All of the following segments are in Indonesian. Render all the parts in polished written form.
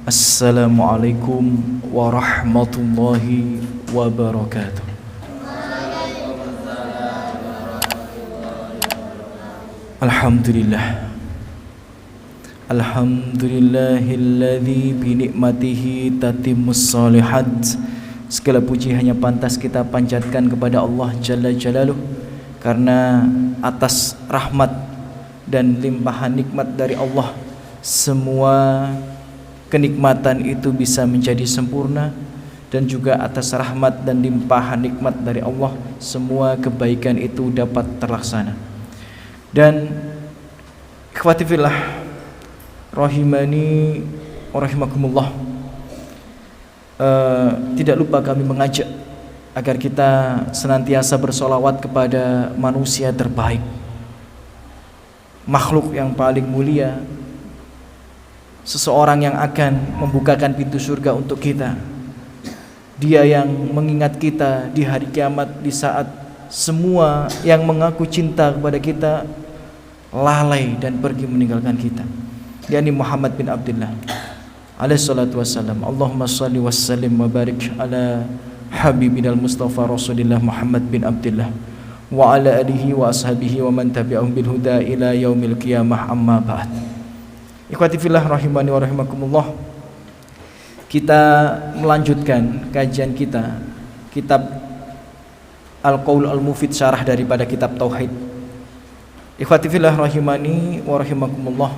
Assalamualaikum warahmatullahi wabarakatuh. Alhamdulillah. Alhamdulillahilladzi binikmatihi tatimmus shalihat. Segala puji hanya pantas kita panjatkan kepada Allah Jalla Jalaluh, karena atas rahmat dan limpahan nikmat dari Allah semua kenikmatan itu bisa menjadi sempurna, dan juga atas rahmat dan limpahan nikmat dari Allah semua kebaikan itu dapat terlaksana. Dan ikhwati fillah rahimani wa rahimakumullah, tidak lupa kami mengajak agar kita senantiasa bersolawat kepada manusia terbaik, makhluk yang paling mulia, seseorang yang akan membukakan pintu surga untuk kita. Dia yang mengingat kita di hari kiamat, di saat semua yang mengaku cinta kepada kita lalai dan pergi meninggalkan kita, yakni Muhammad bin Abdullah alaihi salatu wassalam. Allahumma salli wassalim wa barik ala habibinal mustafa rasulillah Muhammad bin Abdullah wa ala alihi wa ashabihi wa man tabi'ahum bil huda ila yaumil qiyamah, amma ba'd. Ikhwati fillah rahimani wa rahimakumullah, kita melanjutkan kajian kita kitab Al-Qaul Al-Mufid, syarah daripada kitab Tauhid. Ikhwati fillah rahimani wa rahimakumullah,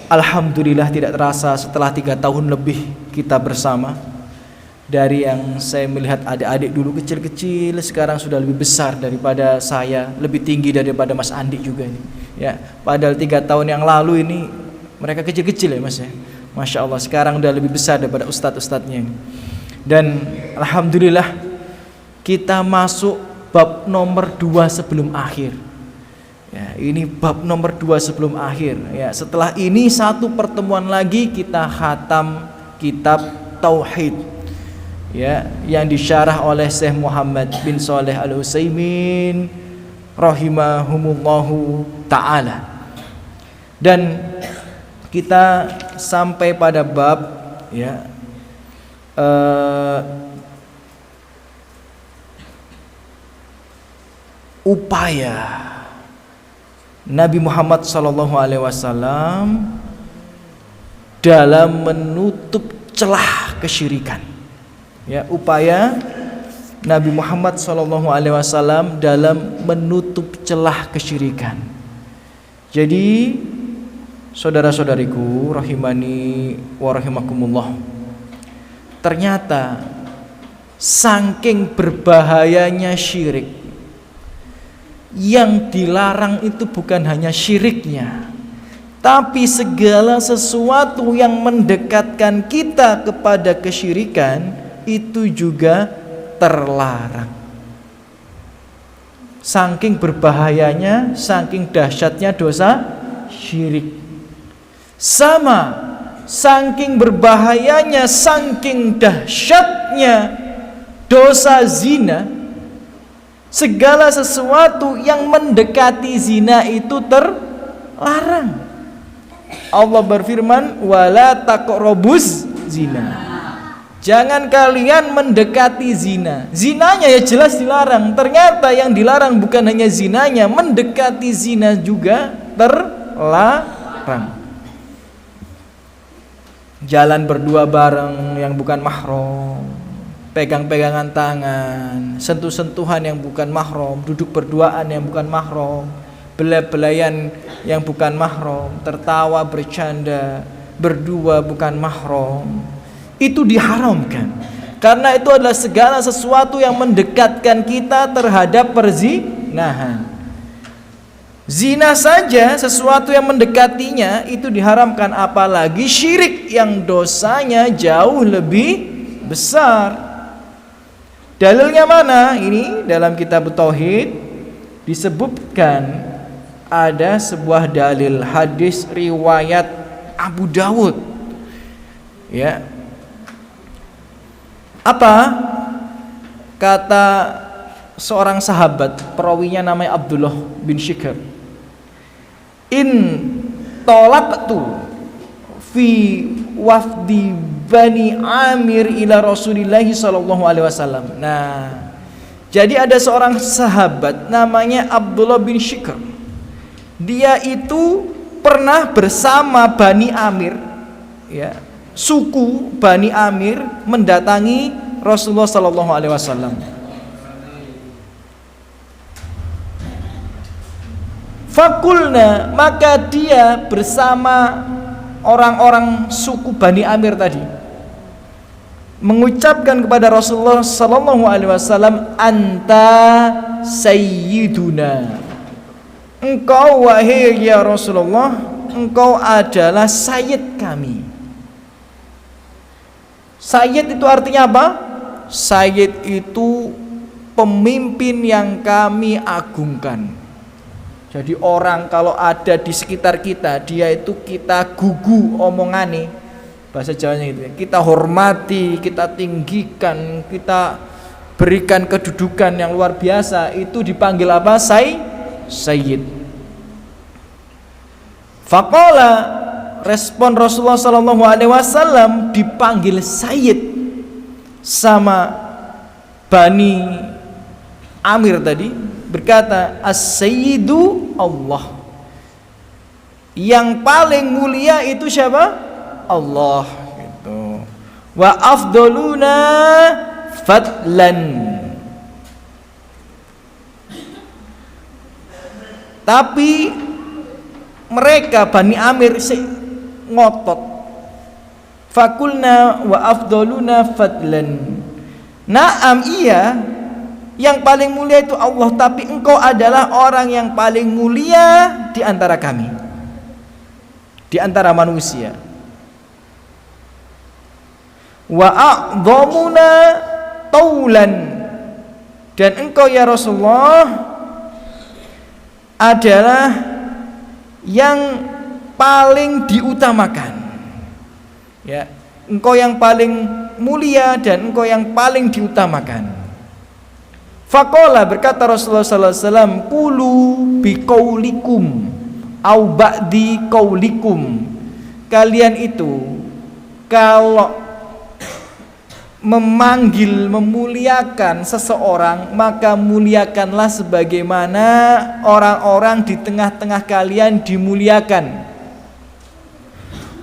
alhamdulillah tidak terasa setelah 3 tahun lebih kita bersama, dari yang saya melihat adik-adik dulu kecil-kecil sekarang sudah lebih besar daripada saya, lebih tinggi daripada Mas Andi juga ini. Ya, padahal 3 tahun yang lalu ini mereka kecil-kecil ya Mas ya. Masya Allah, sekarang udah lebih besar daripada ustadz-ustadznya. Dan alhamdulillah kita masuk bab nomor 2 sebelum akhir. Ya, ini bab nomor 2 sebelum akhir. Ya, setelah ini 1 pertemuan lagi kita khatam kitab Tauhid. Ya, yang disyarah oleh Syekh Muhammad bin Shalih Al-Utsaimin rahimahumullahu ta'ala. Dan kita sampai pada bab ya upaya Nabi Muhammad SAW dalam menutup celah kesyirikan. Ya, upaya Nabi Muhammad SAW dalam menutup celah kesyirikan. Jadi saudara-saudariku rahimani wa rahimakumullah, ternyata saking berbahayanya syirik, yang dilarang itu bukan hanya syiriknya, tapi segala sesuatu yang mendekatkan kita kepada kesyirikan itu juga terlarang. Saking berbahayanya, saking dahsyatnya dosa syirik. Sama saking berbahayanya, saking dahsyatnya dosa zina, segala sesuatu yang mendekati zina itu terlarang. Allah berfirman, wala taqrabuz zina. Jangan kalian mendekati zina. Zinanya ya jelas dilarang. Ternyata yang dilarang bukan hanya zinanya, mendekati zina juga terlarang. Jalan berdua bareng yang bukan mahram, pegang-pegangan tangan, sentuh-sentuhan yang bukan mahram, duduk berduaan yang bukan mahram, belai-belaian yang bukan mahram, tertawa bercanda berdua bukan mahram, itu diharamkan. Karena itu adalah segala sesuatu yang mendekatkan kita terhadap perzinahan. Zina saja sesuatu yang mendekatinya itu diharamkan, apalagi syirik yang dosanya jauh lebih besar. Dalilnya mana? Ini dalam kitab Tauhid disebutkan ada sebuah dalil hadis riwayat Abu Dawud. Ya. Apa kata seorang sahabat, perawinya namanya Abdullah bin Shikr, in tolaktu fi wafdi Bani Amir ila Rasulillah sallallahu alaihi wasallam. Nah, jadi ada seorang sahabat namanya Abdullah bin Shikr. Dia itu pernah bersama Bani Amir, ya, suku Bani Amir mendatangi Rasulullah sallallahu alaihi wasallam. Fakulna, maka dia bersama orang-orang suku Bani Amir tadi mengucapkan kepada Rasulullah sallallahu alaihi wasallam, anta sayyiduna, engkau wahai ya Rasulullah, engkau adalah sayyid kami. Sayyid itu artinya apa? Sayyid itu pemimpin yang kami agungkan. Jadi orang kalau ada di sekitar kita, dia itu kita gugu omongane, bahasa Jawanya gitu ya. Kita hormati, kita tinggikan, kita berikan kedudukan yang luar biasa. Itu dipanggil apa? Sayyid. Faqala, respon Rasulullah sallallahu alaihi wasallam, dipanggil Sayyid sama Bani Amir tadi, berkata, as-sayyidu Allah. Yang paling mulia itu siapa? Allah gitu. Wa afdaluna fadlan. Tapi mereka Bani Amir ngotot. Fakulna wa afdaluna fadlan. Naam, iya, yang paling mulia itu Allah, tapi engkau adalah orang yang paling mulia di antara kami, di antara manusia. Wa a'dhamuna taulan, dan engkau ya Rasulullah adalah yang paling diutamakan. Ya, engkau yang paling mulia dan engkau yang paling diutamakan. Faqala, berkata Rasulullah sallallahu alaihi wasallam, qulu biqaulikum au ba'di qaulikum. Kalian itu kalau memanggil, memuliakan seseorang, maka muliakanlah sebagaimana orang-orang di tengah-tengah kalian dimuliakan.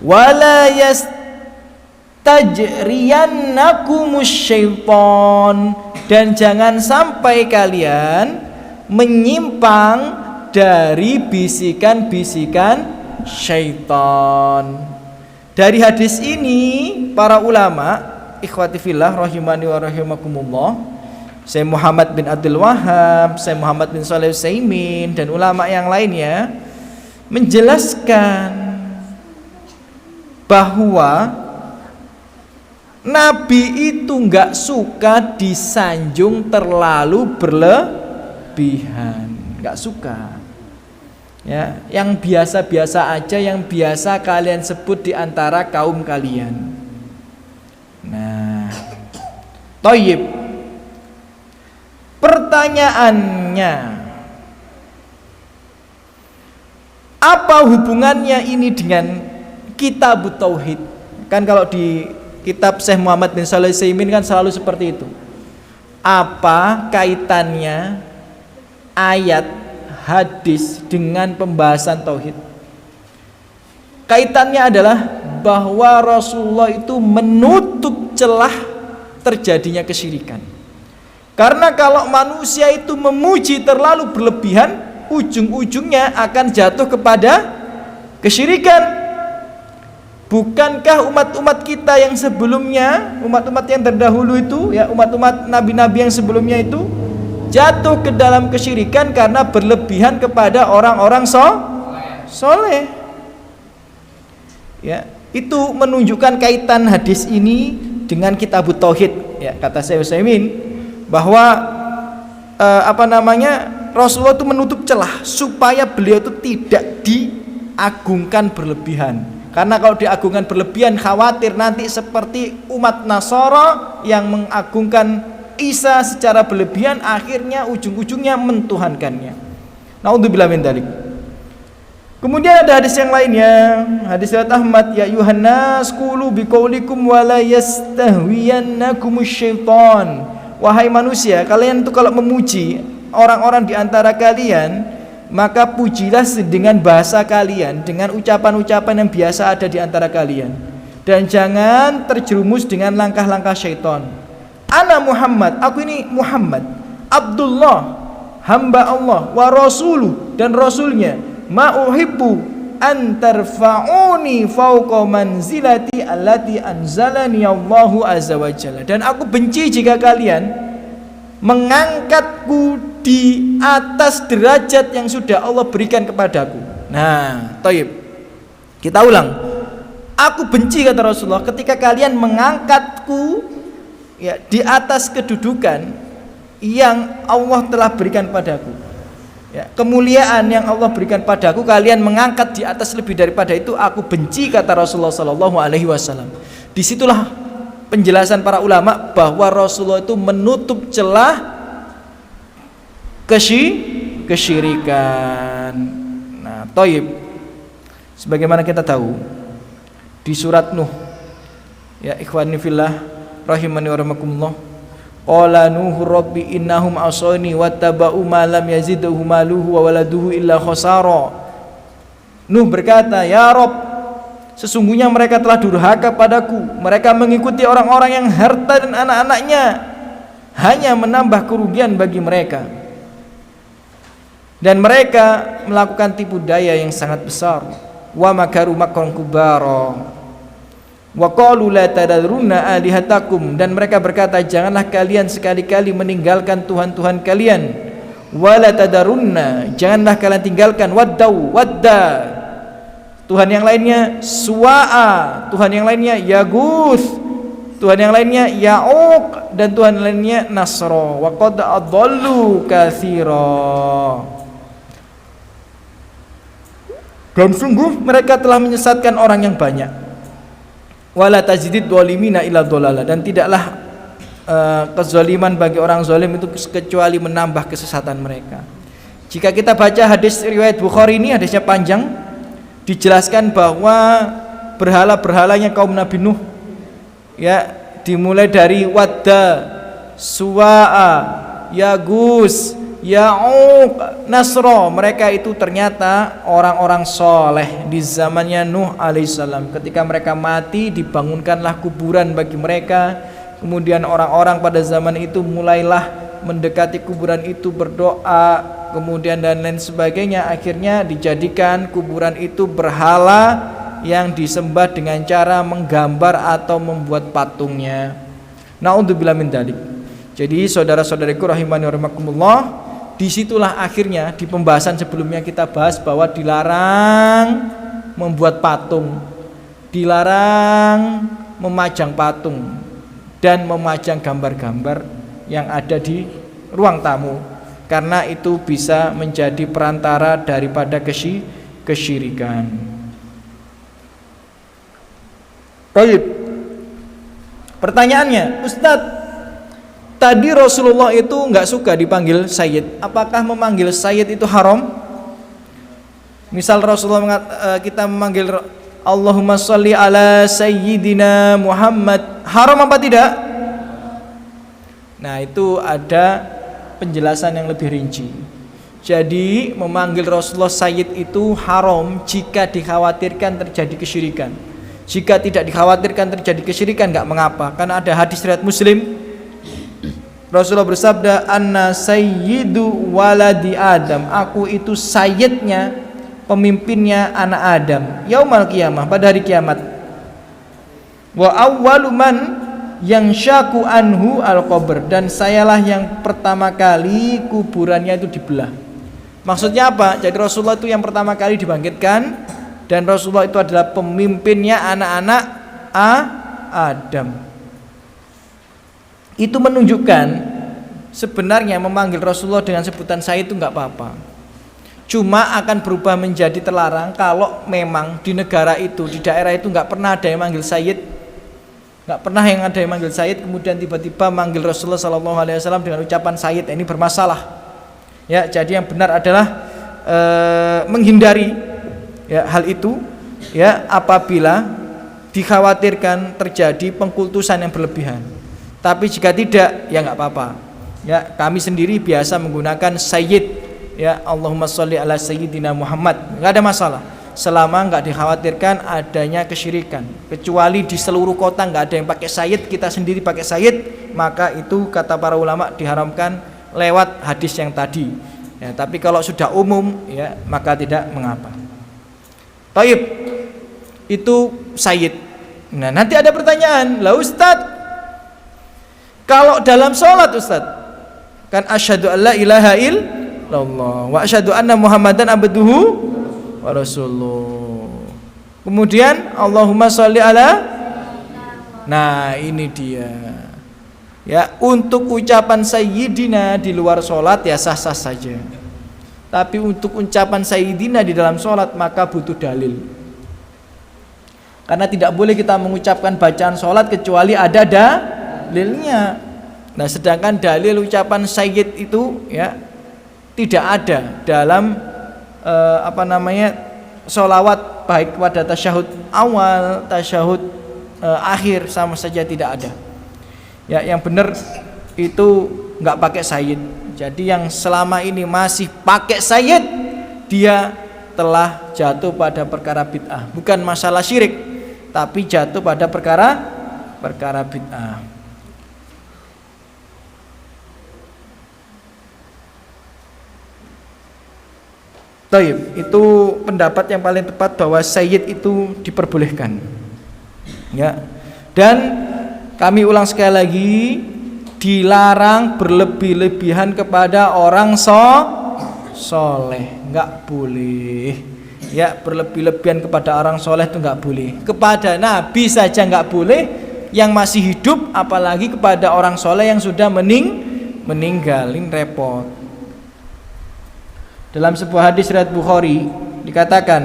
Wala yastajriyannakumus syaitan, dan jangan sampai kalian menyimpang dari bisikan-bisikan syaitan. Dari hadis ini para ulama, ikhwati fillah rahimani wa rahimakumullah, Syekh Muhammad bin Abdul Wahhab, Syekh Muhammad bin Shalih Utsaimin, dan ulama yang lainnya menjelaskan bahwa Nabi itu enggak suka disanjung terlalu berlebihan, enggak suka. Ya, yang biasa-biasa aja, yang biasa kalian sebut di antara kaum kalian. Nah, thayyib. Pertanyaannya, apa hubungannya ini dengan kitab tauhid? Kan kalau di kitab Syekh Muhammad bin Shalih Utsaimin kan selalu seperti itu. Apa kaitannya ayat hadis dengan pembahasan tauhid? Kaitannya adalah bahwa Rasulullah itu menutup celah terjadinya kesyirikan. Karena kalau manusia itu memuji terlalu berlebihan, ujung-ujungnya akan jatuh kepada kesyirikan. Bukankah umat-umat kita yang sebelumnya, umat-umat yang terdahulu itu, ya, umat-umat nabi-nabi yang sebelumnya itu jatuh ke dalam kesyirikan karena berlebihan kepada orang-orang soleh. Ya, itu menunjukkan kaitan hadis ini dengan kitab tauhid. Ya, kata Syekh Utsaimin bahwa Rasulullah itu menutup celah supaya beliau itu tidak diagungkan berlebihan. Karena kalau diagungkan berlebihan, khawatir nanti seperti umat Nasara yang mengagungkan Isa secara berlebihan, akhirnya ujung-ujungnya mentuhankannya. Naudzubillah min dzalik. Kemudian ada hadis yang lainnya, hadis riwayat Ahmad, ya Yuhannas qulu biqaulikum wa la yastahwiyannakumus syaitan. Wahai manusia, kalian itu kalau memuji orang-orang di antara kalian, maka pujilah dengan bahasa kalian, dengan ucapan-ucapan yang biasa ada di antara kalian, dan jangan terjerumus dengan langkah-langkah syaitan. Ana Muhammad, aku ini Muhammad, Abdullah, hamba Allah, wa rasuluh, dan rasulnya. Ma uhibbu an tarfa'uni fawqa manzilati allati anzalani Allahu azza wa jalla. Dan aku benci jika kalian mengangkatku di atas derajat yang sudah Allah berikan kepadaku. Nah, thayyib. Kita ulang. Aku benci, kata Rasulullah, ketika kalian mengangkatku ya di atas kedudukan yang Allah telah berikan padaku. Ya, kemuliaan yang Allah berikan padaku, kalian mengangkat di atas lebih daripada itu, aku benci, kata Rasulullah sallallahu alaihi wasallam. Disitulah penjelasan para ulama bahwa Rasulullah itu menutup celah kesyirikan. Nah, thayyib. Sebagaimana kita tahu di surat Nuh, ya ikhwani fillah rahimani wa rahimakumullah, qala nuhu rabbi innahum asani wattaba'u ma lam yazidhu maluhu wa waladuhu illa khasara. Nuh berkata, ya Rabb, sesungguhnya mereka telah durhaka padaku, mereka mengikuti orang-orang yang harta dan anak-anaknya hanya menambah kerugian bagi mereka, dan mereka melakukan tipu daya yang sangat besar. Wa makaru makran kubara wa qalu la tadrunna alihatakum, dan mereka berkata, janganlah kalian sekali-kali meninggalkan Tuhan-Tuhan kalian. Wala tadarunna, janganlah kalian tinggalkan wadda, Tuhan yang lainnya, suwa'a, Tuhan yang lainnya yaguth, Tuhan yang lainnya ya'uq, dan Tuhan yang lainnya nasra. Wa qad adallu katsira, dan sungguh mereka telah menyesatkan orang yang banyak. Wala tajidid dhalimina illa dhalala, dan tidaklah kezaliman bagi orang zalim itu kecuali menambah kesesatan mereka. Jika kita baca hadis riwayat Bukhari ini, hadisnya panjang, dijelaskan bahwa berhala-berhalanya kaum Nabi Nuh ya dimulai dari Wadda, Suwa'a, Yagus, Ya'uq, Nasro, mereka itu ternyata orang-orang soleh di zamannya Nuh alaihissalam. Ketika mereka mati, dibangunkanlah kuburan bagi mereka. Kemudian orang-orang pada zaman itu mulailah mendekati kuburan itu, berdoa, kemudian dan lain sebagainya. Akhirnya dijadikan kuburan itu berhala yang disembah dengan cara menggambar atau membuat patungnya. Na'udzubillah min dzalik. Jadi saudara-saudariku rahimani wa rahimakumullah, disitulah akhirnya di pembahasan sebelumnya kita bahas bahwa dilarang membuat patung, dilarang memajang patung dan memajang gambar-gambar yang ada di ruang tamu, karena itu bisa menjadi perantara daripada kesyirikan. Baik. Pertanyaannya, Ustadz, tadi Rasulullah itu nggak suka dipanggil Sayyid. Apakah memanggil Sayyid itu haram? Misal Rasulullah kita memanggil Allahumma sholli ala Sayyidina Muhammad, haram apa tidak? Nah, itu ada penjelasan yang lebih rinci. Jadi memanggil Rasulullah Sayyid itu haram jika dikhawatirkan terjadi kesyirikan. Jika tidak dikhawatirkan terjadi kesyirikan, nggak mengapa, karena ada hadis riwayat Muslim. Rasulullah bersabda, anna sayyidu waladi Adam, aku itu sayyidnya, pemimpinnya anak Adam, yaumal qiyamah, pada hari kiamat. Wa awwalu man yang syaku anhu al-qabr, dan sayalah yang pertama kali kuburannya itu dibelah. Maksudnya apa? Jadi Rasulullah itu yang pertama kali dibangkitkan, dan Rasulullah itu adalah pemimpinnya anak-anak Adam. Itu menunjukkan sebenarnya memanggil Rasulullah dengan sebutan Sayyid itu nggak apa-apa. Cuma akan berubah menjadi terlarang kalau memang di negara itu, di daerah itu nggak pernah ada yang manggil Sayyid, nggak pernah yang ada yang manggil Sayyid, kemudian tiba-tiba manggil Rasulullah SAW dengan ucapan Sayyid, ini bermasalah. Ya, jadi yang benar adalah menghindari Ya, hal itu ya apabila dikhawatirkan terjadi pengkultusan yang berlebihan. Tapi jika tidak, ya nggak apa-apa. Ya, kami sendiri biasa menggunakan sayyid, ya Allahumma sholli ala sayyidina Muhammad, nggak ada masalah selama nggak dikhawatirkan adanya kesyirikan. Kecuali di seluruh kota nggak ada yang pakai sayyid, kita sendiri pakai sayyid, maka itu kata para ulama diharamkan lewat hadis yang tadi. Ya, tapi kalau sudah umum, ya maka tidak mengapa. Taib, itu sayyid. Nah, nanti ada pertanyaan, lah Ustadz, kalau dalam sholat Ustadz, kan asyhadu an la ilaha illallah wa asyhadu anna Muhammadan abduhu wa rasuluh. Kemudian Allahumma sholli ala. Nah, ini dia. Ya, untuk ucapan sayyidina di luar sholat ya sah-sah saja. Tapi untuk ucapan sayyidina di dalam sholat maka butuh dalil. Karena tidak boleh kita mengucapkan bacaan sholat kecuali ada dalilnya. Nah, sedangkan dalil ucapan sayyid itu ya tidak ada dalam sholawat, baik pada tasyahud awal, tasyahud akhir, sama saja tidak ada. Ya, yang benar itu nggak pakai sayyid. Jadi yang selama ini masih pakai sayyid, dia telah jatuh pada perkara bid'ah. Bukan masalah syirik, tapi jatuh pada perkara bid'ah. Taib, itu pendapat yang paling tepat bahwa sayyid itu diperbolehkan. Ya. Dan kami ulang sekali lagi, dilarang berlebih-lebihan kepada orang soleh, nggak boleh. Ya, berlebih-lebihan kepada orang soleh itu nggak boleh. Kepada Nabi saja nggak boleh, yang masih hidup, apalagi kepada orang soleh yang sudah meninggalin repot. Dalam sebuah hadis riwayat Bukhari dikatakan,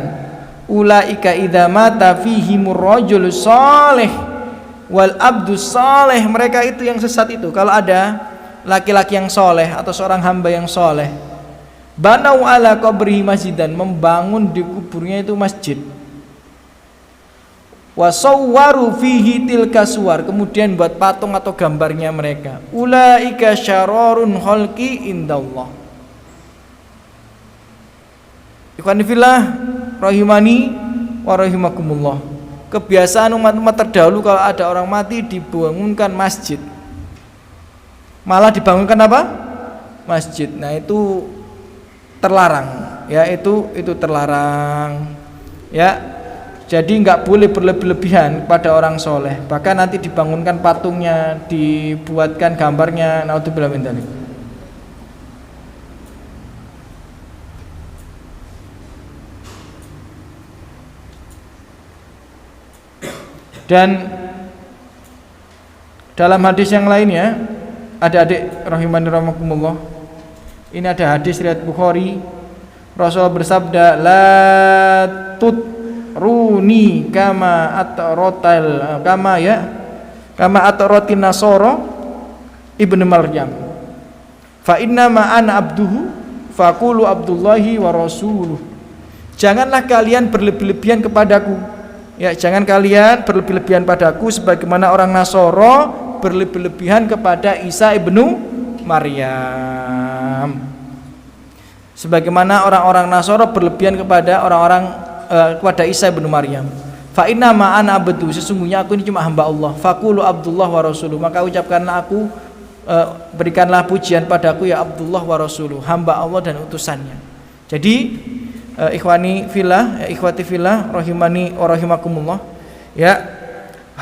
ulaika idza mata fihimur rajul salih wal abdus salih. Mereka itu yang sesat itu kalau ada laki-laki yang soleh atau seorang hamba yang soleh, banau ala qabrihi masjidan, membangun di kuburnya itu masjid, wasawwaru fihi tilka suwar, kemudian buat patung atau gambarnya mereka, ulaika syararun khalqi indallah. Ikhwan fillah rahimani wa rahimakumullah. Kebiasaan umat-umat terdahulu kalau ada orang mati dibangunkan masjid. Malah dibangunkan apa? Masjid. Nah, itu terlarang. Ya, itu terlarang. Ya. Jadi nggak boleh berlebih-lebihan pada orang soleh. Bahkan nanti dibangunkan patungnya, dibuatkan gambarnya. Naudzubillah min dzalik. Dan dalam hadis yang lainnya, adik-adik rahimani rahimakumullah, ini ada hadis riwayat Bukhari, Rasul bersabda, la tutruni kama atratin nasara ibnu Maryam, fa inna ma ana abduhu faqulu abdullahi wa rasuluh. Janganlah kalian berlebih-lebihan kepadaku. Ya, jangan kalian berlebih-lebihan padaku sebagaimana orang Nasoro berlebih-lebihan kepada Isa ibnu Maryam. Sebagaimana orang-orang Nasoro berlebihan kepada kepada Isa ibnu Maryam. Fa inna ma ana abdu, sesungguhnya aku ini cuma hamba Allah. Faqulu Abdullah wa rasuluh, maka ucapkanlah aku, berikanlah pujian padaku ya Abdullah wa rasuluh, hamba Allah dan utusannya. Jadi ikhwani fillah, ikhwati fillah rahimani wa rahimakumullah. Ya,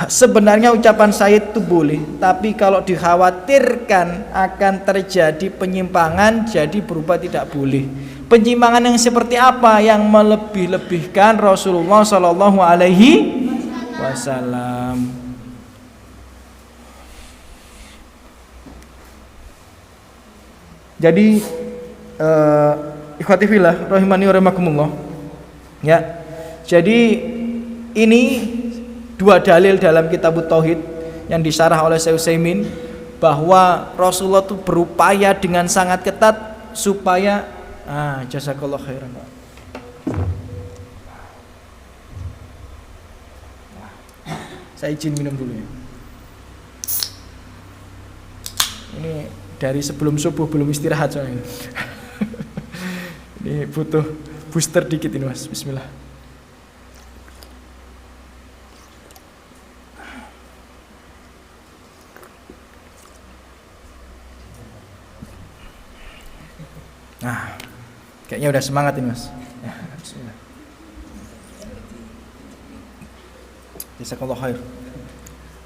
sebenarnya ucapan sayyid itu boleh, tapi kalau dikhawatirkan akan terjadi penyimpangan, jadi berubah tidak boleh. Penyimpangan yang seperti apa? Yang melebih-lebihkan Rasulullah sallallahu alaihi wasallam. Jadi ikhwati fillah rahimani wa rahimakumullah. Ya. Jadi ini dua dalil dalam kitab Tauhid yang disarah oleh Syekh Utsaimin, bahwa Rasulullah itu berupaya dengan sangat ketat supaya jazakallahu khairan. Saya izin minum dulu ya. Ini dari sebelum subuh belum istirahat soalnya. Ini butuh booster dikit ini Mas. Bismillah. Nah, kayaknya udah semangat ini Mas. Ya, bismillah. Jazakallahu khair.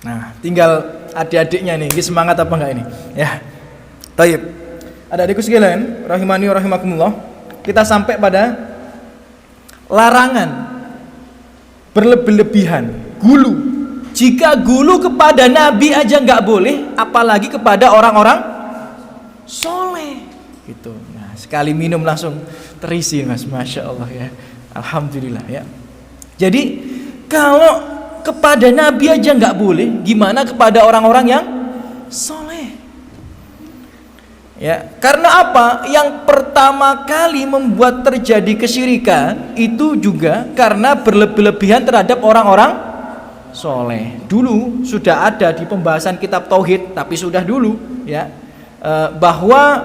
Nah, tinggal adik-adiknya nih, ini semangat apa enggak ini? Ya. Baik. Adik-adikku sekalian, rahimani wa rahimakumullah. Kita sampai pada larangan berlebih-lebihan, gulu. Jika gulu kepada nabi aja enggak boleh, apalagi kepada orang-orang soleh. Gitu. Nah, sekali minum langsung terisi Mas, masya Allah ya. Alhamdulillah ya. Jadi kalau kepada nabi aja nggak boleh, gimana kepada orang-orang yang soleh? Ya, karena apa? Yang pertama kali membuat terjadi kesyirikan itu juga karena berlebih-lebihan terhadap orang-orang soleh. Dulu sudah ada di pembahasan kitab tauhid, tapi sudah dulu ya, bahwa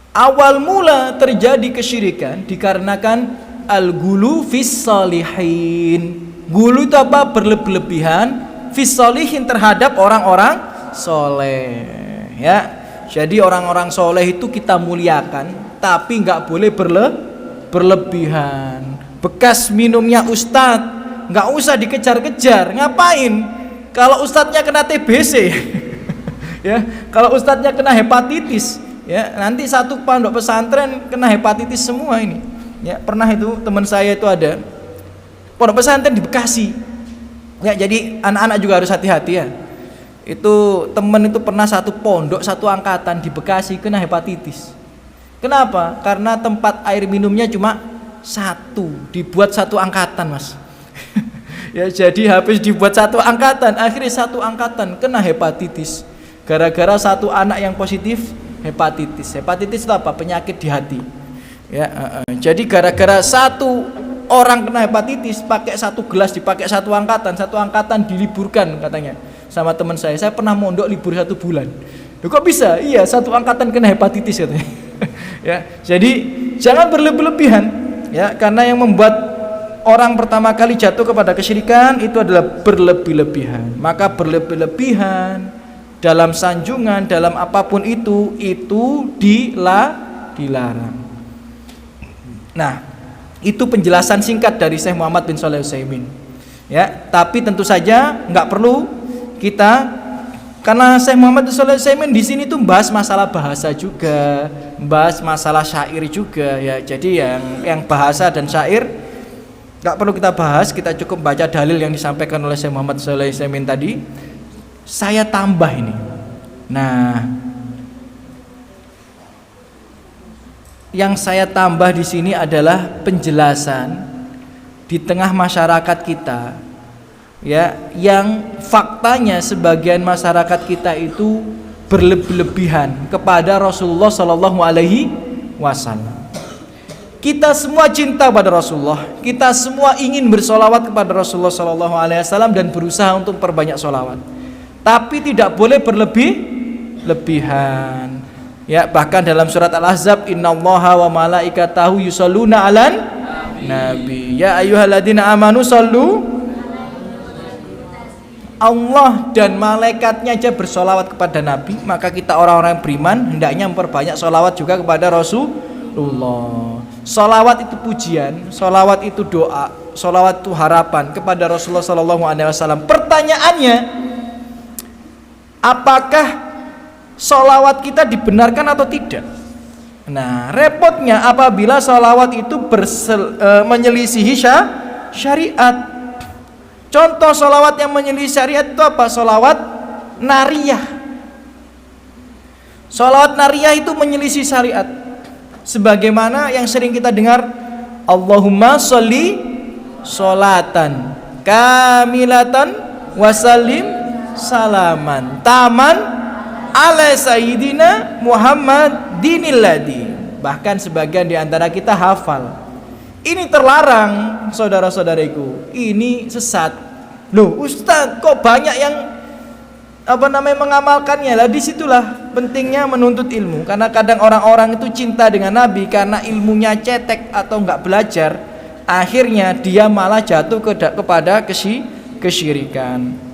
awal mula terjadi kesyirikan dikarenakan al-gulu fis salihin. Gulu itu apa? Berlebih-lebihan fis salihin terhadap orang-orang soleh ya. Jadi orang-orang soleh itu kita muliakan, tapi nggak boleh berlebihan. Bekas minumnya ustadz nggak usah dikejar-kejar. Ngapain? Kalau ustadznya kena TBC ya, kalau ustadznya kena hepatitis ya, nanti satu pondok pesantren kena hepatitis semua ini ya. Pernah itu teman saya itu ada pondok pesantren di Bekasi ya, jadi anak-anak juga harus hati-hati ya. Itu teman itu pernah satu pondok, satu angkatan di Bekasi kena hepatitis. Kenapa? Karena tempat air minumnya cuma satu, dibuat satu angkatan Mas ya, jadi habis dibuat satu angkatan, akhirnya satu angkatan kena hepatitis gara-gara satu anak yang positif hepatitis. Hepatitis itu apa? Penyakit di hati ya. Jadi gara-gara satu orang kena hepatitis, pakai satu gelas dipakai satu angkatan diliburkan katanya sama teman saya. Saya pernah mondok libur 1 bulan. Loh, kok bisa? Iya, satu angkatan kena hepatitis katanya ya. Jadi jangan berlebihan ya, karena yang membuat orang pertama kali jatuh kepada kesyirikan itu adalah berlebih-lebihan. Maka berlebih-lebihan dalam sanjungan, dalam apapun itu dilarang. Nah, itu penjelasan singkat dari Syekh Muhammad bin Shalih Al-Utsaimin ya. Tapi tentu saja nggak perlu kita, karena Syekh Muhammad bin Shalih Al-Utsaimin di sini tuh bahas masalah bahasa juga, bahas masalah syair juga ya. Jadi yang bahasa dan syair nggak perlu kita bahas, kita cukup baca dalil yang disampaikan oleh Syekh Muhammad bin Shalih Al-Utsaimin tadi. Saya tambah ini. Nah, yang saya tambah di sini adalah penjelasan di tengah masyarakat kita ya, yang faktanya sebagian masyarakat kita itu berlebih-lebihan kepada Rasulullah Shallallahu Alaihi Wasallam. Kita semua cinta pada Rasulullah, kita semua ingin bersolawat kepada Rasulullah Shallallahu Alaihi Wasallam dan berusaha untuk perbanyak solawat, tapi tidak boleh berlebihan. Ya, bahkan dalam surat Al-Ahzab, innallaha wa malaikatahu yusholluna 'alan nabi ya ayyuhalladzina amanu shollu. Allah dan malaikatnya aja bersolawat kepada Nabi, maka kita orang-orang yang beriman hendaknya memperbanyak solawat juga kepada Rasulullah. Solawat itu pujian, solawat itu doa, solawat itu harapan kepada Rasulullah SAW. Pertanyaannya, apakah solawat kita dibenarkan atau tidak? Nah, repotnya apabila solawat itu menyelisihi syariat. Contoh solawat yang menyelisihi syariat itu apa? Solawat nariyah. Solawat nariyah itu menyelisih syariat. Sebagaimana yang sering kita dengar, Allahumma sholli sholatan kamilatan wasallim salaman taman ala sayyidina Muhammad dinilladi. Bahkan sebagian di antara kita hafal. Ini terlarang, saudara-saudariku. Ini sesat Loh, Ustaz, kok banyak yang mengamalkannya? Lah disitulah pentingnya menuntut ilmu. Karena kadang orang-orang itu cinta dengan Nabi karena ilmunya cetek atau enggak belajar, akhirnya dia malah jatuh kepada kesyirikan.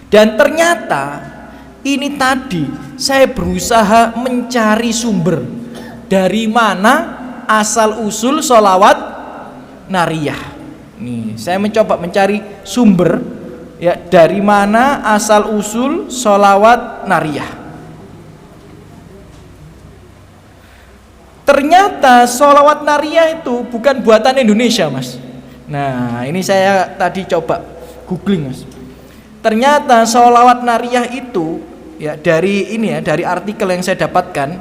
Dan ternyata ini tadi saya berusaha mencari sumber dari mana asal usul sholawat nariyah. Nih, saya mencoba mencari sumber ya, dari mana asal usul sholawat nariyah. Ternyata sholawat nariyah itu bukan buatan Indonesia, Mas. Nah, ini saya tadi coba googling, Mas. Ternyata sholawat nariyah itu ya, dari ini ya, dari artikel yang saya dapatkan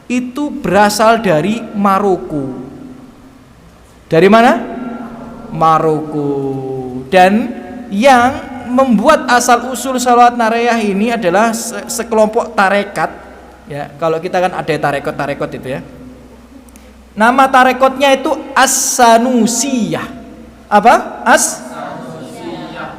itu berasal dari Maroko. Dari mana? Maroko. Dan yang membuat asal usul sholawat nariyah ini adalah sekelompok tarekat ya. Kalau kita kan ada tarekot itu ya. Nama tarekotnya itu As-Sanusiyah. Apa?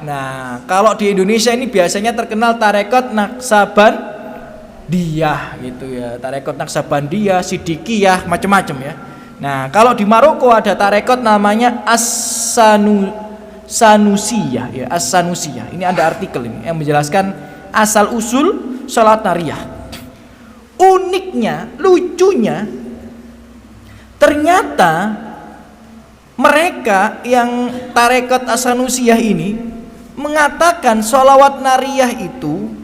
Nah, kalau di Indonesia ini biasanya terkenal tarekot Naksabandiyah gitu ya. Tarekot Naksabandiyah, Sidikiyah, macam-macam ya. Nah, kalau di Maroko ada tarekot namanya As-Sanusiyah ya, As-Sanusiyah. Ini ada artikel ini yang menjelaskan asal usul salat nariyah. Uniknya, lucunya, ternyata mereka yang tarekat As-Sanusiyah ini mengatakan sholawat nariyah itu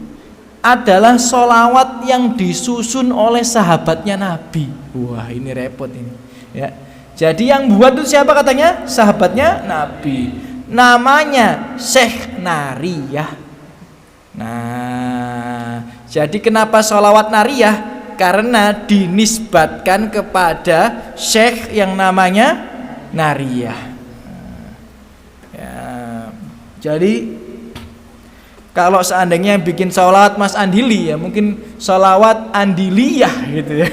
adalah sholawat yang disusun oleh sahabatnya Nabi. Wah, ini repot ini ya. Jadi yang buat itu siapa katanya? Sahabatnya Nabi. Namanya Syekh Nariyah. Nah, jadi kenapa sholawat nariyah? Karena dinisbatkan kepada Syekh yang namanya Nariyah. Ya, jadi kalau seandainya bikin sholawat Mas Andili ya mungkin sholawat Andiliyah gitu ya,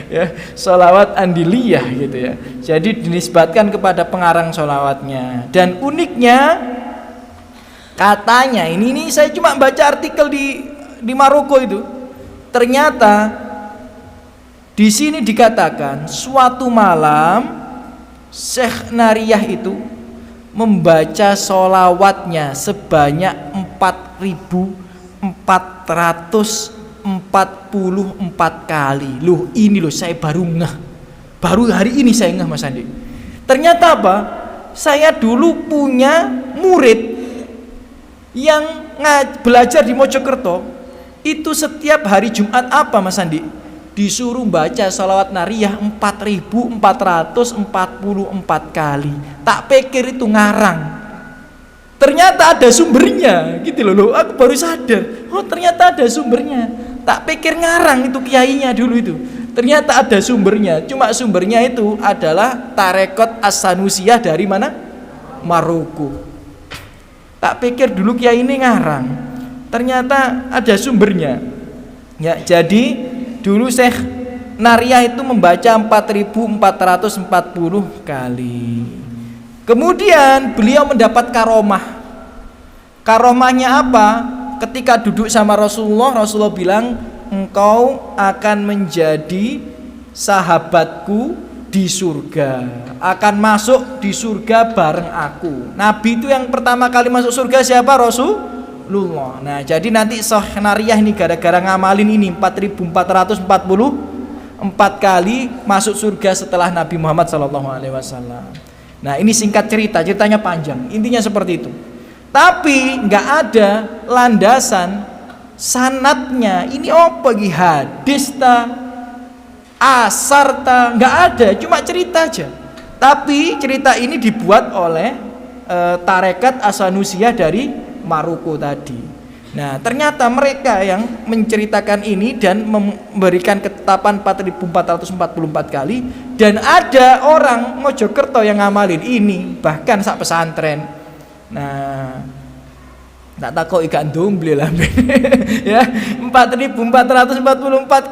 ya sholawat Andiliyah gitu ya. Jadi dinisbatkan kepada pengarang sholawatnya. Dan uniknya katanya ini saya cuma baca artikel di Maroko itu. Ternyata di sini dikatakan suatu malam Syekh Nariyah itu membaca sholawatnya sebanyak 4.444 kali. Loh, ini loh saya baru hari ini saya ngeh, Mas Andi. Ternyata apa? Saya dulu punya murid yang belajar di Mojokerto. Itu setiap hari Jumat apa, Mas Andi? Disuruh baca sholawat nariyah 4.444 kali. Tak pikir itu ngarang. Ternyata ada sumbernya gitu loh. Aku baru sadar, oh ternyata ada sumbernya. Tak pikir ngarang itu kiainya dulu itu. Ternyata ada sumbernya. Cuma sumbernya itu adalah tarekot As-Sanusiyah dari mana? Maroko. Tak pikir dulu kiai ini ngarang. Ternyata ada sumbernya. Ya, jadi dulu Syekh Nariyah itu membaca 4.440 kali. Kemudian beliau mendapat karomah. Karomahnya apa? Ketika duduk sama Rasulullah bilang, engkau akan menjadi sahabatku di surga, akan masuk di surga bareng aku. Nabi itu yang pertama kali masuk surga siapa? Rasulullah. Nah, jadi nanti Syekh Nariyah ini gara-gara ngamalin ini 4.444 kali masuk surga setelah Nabi Muhammad SAW. Nah, ini singkat ceritanya panjang. Intinya seperti itu. Tapi nggak ada landasan sanadnya. Ini apa ki hadis ta, asar ta, nggak ada, cuma cerita aja. Tapi cerita ini dibuat oleh tarekat As-Sanusiyah dari Maroko tadi. Nah, ternyata mereka yang menceritakan ini dan memberikan ketetapan 4.444 kali, dan ada orang Mojokerto yang ngamalin ini, bahkan sak pesantren. Nah, tak takut ikan domble lah ya, 4.444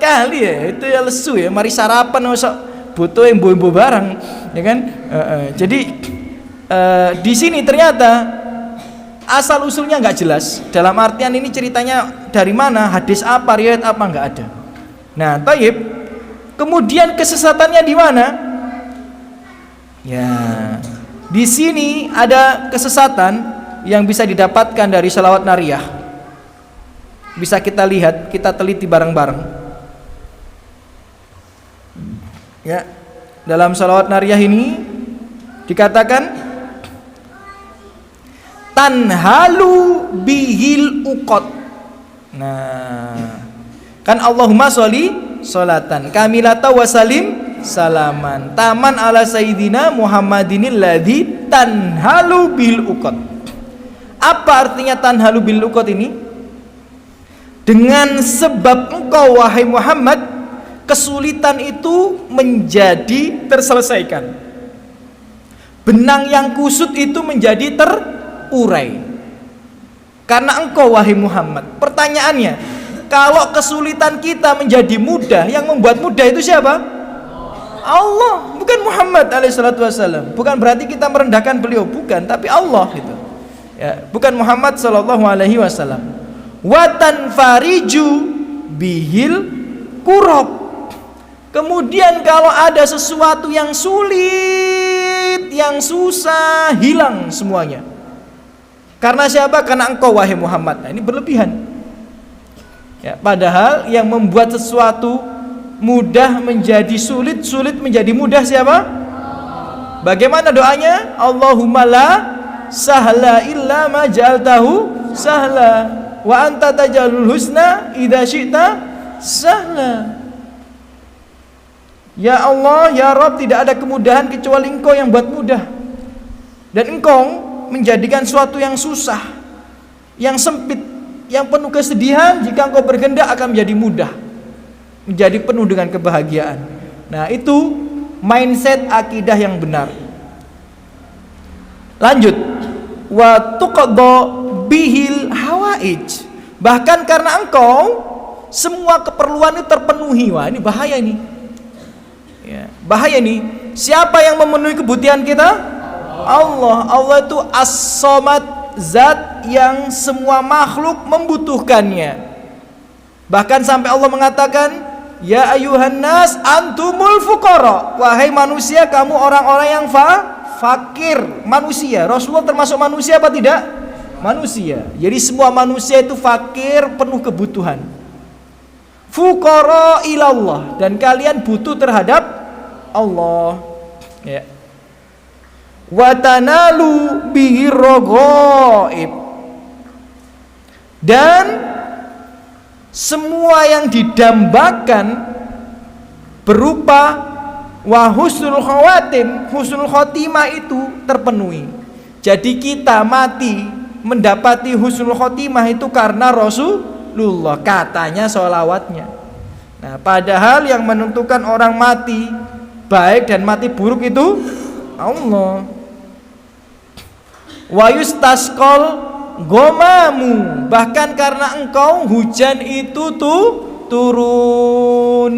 kali ya, itu ya lesu ya, mari sarapan masuk butuh yang bobo barang ya kan. Jadi di sini ternyata asal usulnya nggak jelas. Dalam artian ini ceritanya dari mana, hadis apa, riwayat apa, nggak ada. Nah, taib. Kemudian kesesatannya di mana? Ya, di sini ada kesesatan yang bisa didapatkan dari sholawat nariyah. Bisa kita lihat, kita teliti bareng-bareng. Ya, dalam sholawat nariyah ini dikatakan tanhalu bihil uqot. Nah, kan Allahumma sholli sholatan kamilata wa salim salaman taman ala sayyidina Muhammadinil ladzi tanhalu bil uqot. Apa artinya tanhalu bil uqot ini? Dengan sebab engkau wahai Muhammad, kesulitan itu menjadi terselesaikan. Benang yang kusut itu menjadi terurai karena engkau wahai Muhammad. Pertanyaannya, kalau kesulitan kita menjadi mudah, yang membuat mudah itu siapa? Allah, bukan Muhammad alaihissalatu wassalam. Bukan berarti kita merendahkan beliau, bukan, tapi Allah gitu. Ya, bukan Muhammad sallallahu alaihi wasallam. Wa tanfariju bihil kurab. Kemudian kalau ada sesuatu yang sulit, yang susah, hilang semuanya. Karena siapa? Karena engkau wahai Muhammad. Nah, ini berlebihan. Ya, padahal yang membuat sesuatu mudah menjadi sulit, sulit menjadi mudah siapa? Bagaimana doanya? Allahumma la sahla illa ma ja'altahu sahla wa anta tajalul husna idza syi'ta sahla. Ya Allah, ya Rabb, tidak ada kemudahan kecuali engkau yang buat mudah. Dan engkau menjadikan suatu yang susah, yang sempit, yang penuh kesedihan, jika engkau berkehendak akan menjadi mudah, menjadi penuh dengan kebahagiaan. Nah, itu mindset akidah yang benar. Lanjut, wa tuqadha bihil hawaij. Bahkan karena engkau semua keperluan itu terpenuhi. Wah, ini bahaya ini. Ya, bahaya nih. Siapa yang memenuhi kebutuhan kita? Allah. Allah itu as-samad, zat yang semua makhluk membutuhkannya. Bahkan sampai Allah mengatakan, ya ayuhan nas antumul fuqara. Wahai manusia, kamu orang-orang yang fakir. Manusia. Rasulullah termasuk manusia apa tidak? Manusia. Jadi semua manusia itu fakir, penuh kebutuhan. Fuqara ilallah, dan kalian butuh terhadap Allah. Ya. Wa tanalu bihi raghaib. Dan semua yang didambakan berupa wa husnul khawatim, husnul khotimah itu terpenuhi. Jadi kita mati mendapati husnul khotimah itu karena Rasulullah, katanya sholawatnya. Nah, padahal yang menentukan orang mati baik dan mati buruk itu Allah. Wa yustasqal gomamu, bahkan karena engkau hujan itu turun.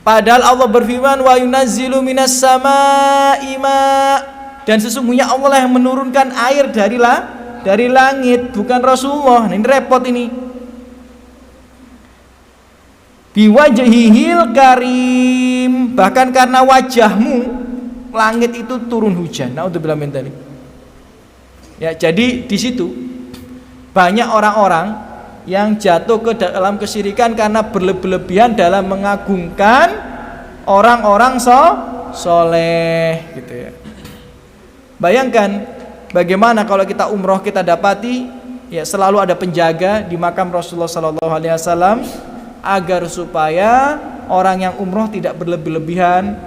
Padahal Allah berfirman wa yunazzilu minas samaa'i ma, dan sesungguhnya Allah yang menurunkan air dari langit, bukan Rasulullah. Nah, ini repot ini. Biwajhihil karim, bahkan karena wajahmu langit itu turun hujan. Naudzubillah min dzalik. Ya, jadi di situ banyak orang-orang yang jatuh ke dalam kesyirikan karena berlebihan dalam mengagungkan orang-orang soleh gitu ya. Bayangkan bagaimana kalau kita umroh, kita dapati ya selalu ada penjaga di makam Rasulullah sallallahu alaihi wasallam agar supaya orang yang umroh tidak berlebihan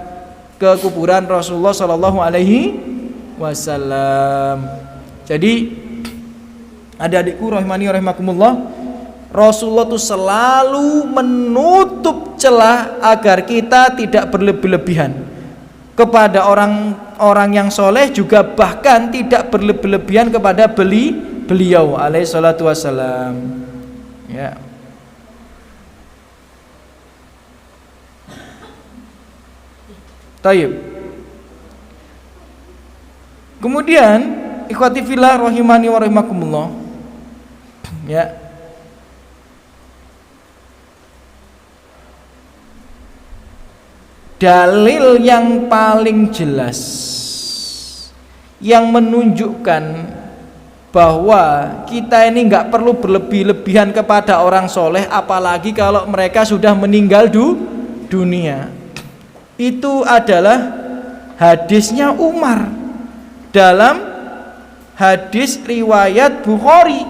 ke kuburan Rasulullah sallallahu alaihi wasallam. Jadi adik-adikku rahimani rahimakumullah, Rasulullah itu selalu menutup celah agar kita tidak berlebihan kepada orang-orang yang soleh, juga bahkan tidak berlebihan kepada beliau alaihi salatu wassalam. Ya. Taib. Kemudian ikhwati fillah rahimani wa rahimakumullah, ya, dalil yang paling jelas yang menunjukkan bahwa kita ini nggak perlu berlebih-lebihan kepada orang soleh, apalagi kalau mereka sudah meninggal dunia, itu adalah hadisnya Umar dalam hadis riwayat Bukhari.